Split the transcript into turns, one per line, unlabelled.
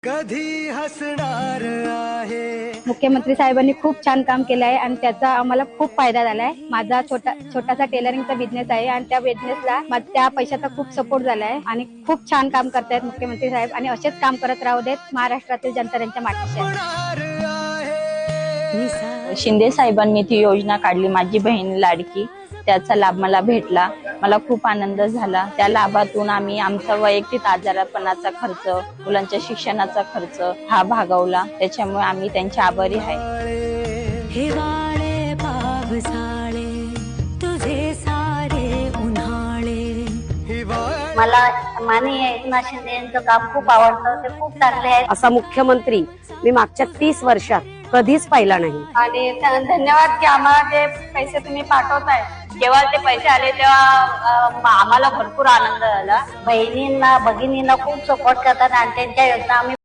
कधी हसणार आहे।
मुख्यमंत्री साहेबांनी खूप छान काम केलं आहे आणि त्याचा आम्हाला खूप फायदा झाला आहे। माझा छोटासा टेलरिंगचा बिझनेस आहे आणि त्या बिझनेसला त्या पैशाचा खूप सपोर्ट झाला आहे आणि खूप छान काम करतायत मुख्यमंत्री साहेब आणि असेच काम करत राहू देत। महाराष्ट्रातील जनता त्यांच्या मागची आहे।
शिंदे साहेबांनी ती योजना काढली माझी बहीण लाडकी, त्याचा लाभ मला भेटला। मला खूप आनंद झाला। त्या लाभातून आम्ही आमचा वैयक्तिक आजारपणाचा खर्च, मुलांच्या शिक्षणाचा खर्च हा भागवला। त्याच्यामुळे आम्ही त्यांचे आभारी आहे।
हिवाळे पावसाळे तुझे सारे उन्हाळे।
मला माननीय एकनाथ शिंदे यांचं काम खूप आवडतं, ते खूप चांगले आहेत।
असा मुख्यमंत्री मी मागच्या 30 वर्षात कधीच पाहिला नाही।
आणि धन्यवाद की आम्हाला ते पैसे तुम्ही पाठवताय।
जेव्हा ते पैसे आले तेव्हा आम्हाला भरपूर आनंद झाला। बहिणींना भगिनींना खूप सपोर्ट करतात आणि त्यांच्या योजना आम्ही